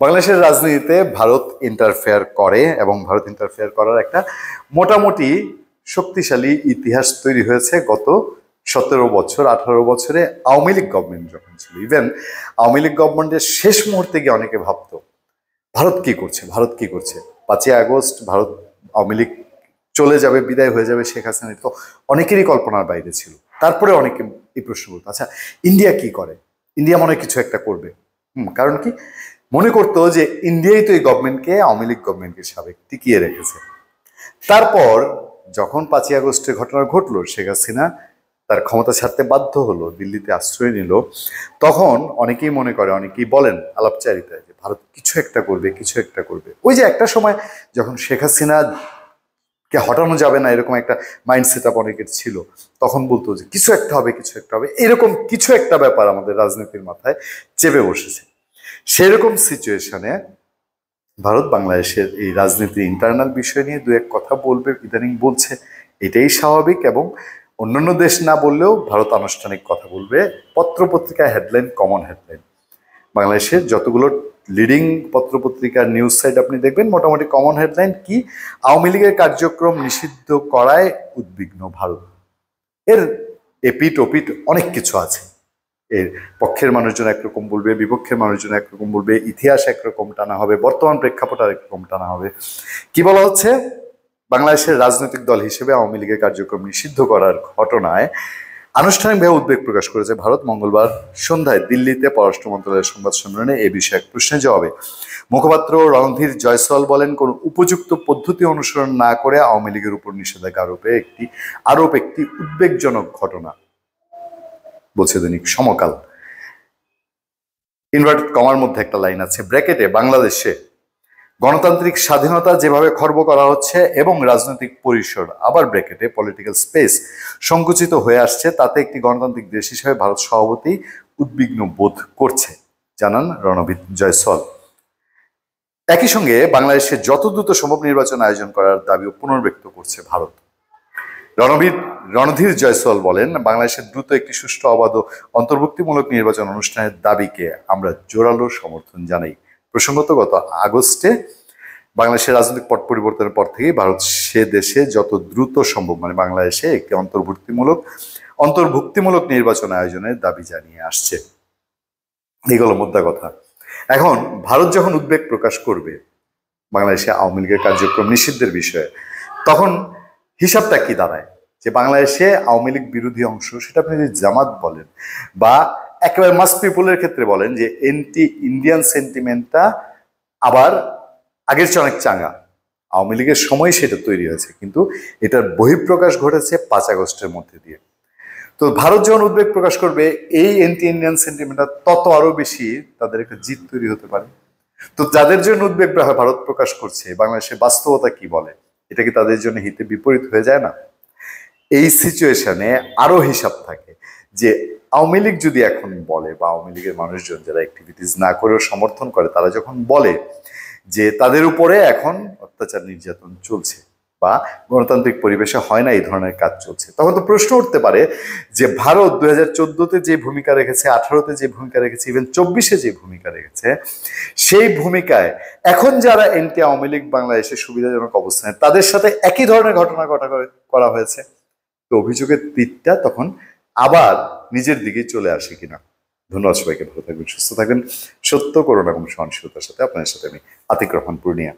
বাংলাদেশের রাজনীতিতে ভারত ইন্টারফেয়ার করে এবং ভারত ইন্টারফেয়ার করার একটা মোটামুটি শক্তিশালী ইতিহাস তৈরি হয়েছে গত 17 বছর 18 বছরে আওয়ামী লীগ গভর্নমেন্ট যখন ছিল। ইভেন আওয়ামী লীগ গভর্নমেন্টের শেষ মুহূর্তে গিয়ে অনেকে ভাবতো ভারত কি করছে, ভারত কি করছে। 5ই আগস্ট ভারত আওয়ামী লীগ চলে যাবে, বিদায় হয়ে যাবে, শেখ হাসিনা তো অনেকেরই কল্পনার বাইরে ছিল। তারপরে অনেকে এই প্রশ্ন করতো, আচ্ছা ইন্ডিয়া কি করে, ইন্ডিয়া মনে কিছু একটা করবে। কারণ কি, মনে করতো যে ইন্ডিয়াই তো এই গভর্নমেন্টকে, আওয়ামী লীগ গভর্নমেন্টকে সাবেক টিকিয়ে রেখেছে। তারপর যখন 5ই আগস্টের ঘটনা ঘটলো, শেখ হাসিনা তার ক্ষমতা ছাড়তে বাধ্য হলো, দিল্লিতে আশ্রয় নিল, তখন অনেকেই মনে করে, অনেকেই বলেন আলাপচারিতায় যে ভারত কিছু একটা করবে, কিছু একটা করবে। ওই যে একটা সময় যখন শেখ হাসিনা কে হটানো যাবে না এরকম একটা মাইন্ড সেট আপ অনেকের ছিল, তখন বলতো যে কিছু একটা হবে, কিছু একটা হবে। এরকম কিছু একটা ব্যাপার আমাদের রাজনীতির মাথায় চেপে বসেছে। সেরকম সিচুয়েশনে ভারত বাংলাদেশের এই রাজনীতির ইন্টারনাল বিষয় নিয়ে দু এক কথা বলবে, ইদানিং বলছে, এটাই স্বাভাবিক। এবং অন্যান্য দেশ না বললেও ভারত আনুষ্ঠানিক কথা বলবে। পত্রপত্রিকায় হেডলাইন, কমন হেডলাইন, বাংলাদেশের যতগুলো লিডিং পত্রপত্রিকার নিউজ সাইট আপনি দেখবেন, মোটামুটি কমন হেডলাইন কি, আওয়ামী লীগের কার্যক্রম নিষিদ্ধ করায় উদ্বিগ্ন ভারত। এর এপিট ওপিট অনেক কিছু আছে। এর পক্ষের মানুষজন একরকম বলবে, বিপক্ষের মানুষজন একরকম বলবে, ইতিহাস একরকম টানা হবে, বর্তমান প্রেক্ষাপট আর একরকম টানা হবে। কি বলা হচ্ছে, বাংলাদেশের রাজনৈতিক দল হিসেবে আওয়ামী লীগের কার্যক্রম নিষিদ্ধ করার ঘটনায় আনুষ্ঠানিকভাবে উদ্বেগ প্রকাশ করেছে ভারত। মঙ্গলবার সন্ধ্যায় দিল্লিতে পররাষ্ট্র মন্ত্রণালয়ের সংবাদ সম্মেলনে এ বিষয়ে এক প্রশ্নের জবাবে মুখপাত্র রণধীর জয়সওয়াল বলেন, কোন উপযুক্ত পদ্ধতি অনুসরণ না করে আওয়ামী লীগের উপর নিষেধাজ্ঞা আরোপ একটি উদ্বেগজনক ঘটনা, বলছে দৈনিক সমকাল। ইনভার্টেড কমার মধ্যে একটা লাইন আছে, ব্র্যাকেটে, বাংলাদেশে গণতান্ত্রিক স্বাধীনতা যেভাবে খর্ব করা হচ্ছে এবং রাজনৈতিক পরিসর, আবার ব্র্যাকেটে, পলিটিক্যাল স্পেস সংকুচিত হয়ে আসছে, তাতে একটি গণতান্ত্রিক দেশ হিসেবে ভারত স্বভাবতই উদ্বিগ্ন বোধ করছে, জানান রণধীর জয়সওয়াল। একই সঙ্গে বাংলাদেশে যত দ্রুত সম্ভব নির্বাচন আয়োজন করার দাবিও পুনর্ব্যক্ত করছে ভারত। রণধীর জয়সওয়াল বলেন, বাংলাদেশের দ্রুত একটি সুষ্ঠু, অবাধ ও অন্তর্ভুক্তিমূলক নির্বাচন অনুষ্ঠানের দাবিকে আমরা জোরালো সমর্থন জানাই। প্রসঙ্গত, গত আগস্টে বাংলাদেশের রাজনৈতিক পট পরিবর্তনের পর থেকেই ভারত সে দেশে যত দ্রুত সম্ভব, মানে বাংলাদেশে একটি অন্তর্ভুক্তিমূলক নির্বাচন আয়োজনের দাবি জানিয়ে আসছে। এগুলো মোদ্দা কথা। এখন ভারত যখন উদ্বেগ প্রকাশ করবে বাংলাদেশে আওয়ামী লীগের কার্যক্রম নিষিদ্ধের বিষয়ে, তখন হিসাবটা কি দাঁড়ায় যে বাংলাদেশে আওয়ামী লীগ বিরোধী অংশ, সেটা আপনি যদি জামাত বলেন বা একেবারে মাস পিপুলের ক্ষেত্রে বলেন, যে এন্টি ইন্ডিয়ান সেন্টিমেন্টটা আবার আগের চেয়ে অনেক চাঙ্গা। আওয়ামী লীগের সময় সেটা তৈরি হয়েছে, কিন্তু এটার বহিঃপ্রকাশ ঘটেছে 5 আগস্টের মধ্যে দিয়ে। তো ভারত যখন উদ্বেগ প্রকাশ করবে, এই অ্যান্টি ইন্ডিয়ান সেন্টিমেন্টটা তত আরো বেশি তাদের একটা জিত তৈরি হতে পারে। তো যাদের জন্য উদ্বেগ ভারত প্রকাশ করছে, বাংলাদেশের বাস্তবতা কি বলে, এটা কি তাদের জন্য হিতে বিপরীত হয়ে যায় না? এই সিচুয়েশনে আরো হিসাব থাকে যে আওয়ামী লীগ যদি এখন বলে, বা আওয়ামী লীগের মানুষজন যারা অ্যাক্টিভিটিস না করেও সমর্থন করে, তারা যখন বলে যে তাদের উপরে এখন অত্যাচার নির্যাতন চলছে বা গণতান্ত্রিক পরিবেশে হয় না এই ধরনের কাজ চলছে, তখন তো প্রশ্ন উঠতে পারে যে ভারত 2014-তে যে ভূমিকা রেখেছে, 18-তে যে ভূমিকা রেখেছে, ইভেন 24-এ যে ভূমিকা রেখেছে, সেই ভূমিকায় এখন যারা এনটি আওয়ামী লীগ বাংলাদেশের সুবিধাজনক অবস্থানে, তাদের সাথে একই ধরনের ঘটনা করা হয়েছে। তো অভিযোগের তীরটা তখন আবার নিজের দিকে চলে আসে কিনা। ধন্যবাদ সবাইকে, ভালো থাকবেন, সুস্থ থাকবেন। সত্য, করুণা এবং সহনশীলতার সাথে আপনাদের সাথে আমি আতিক রহমান পূর্ণিয়া।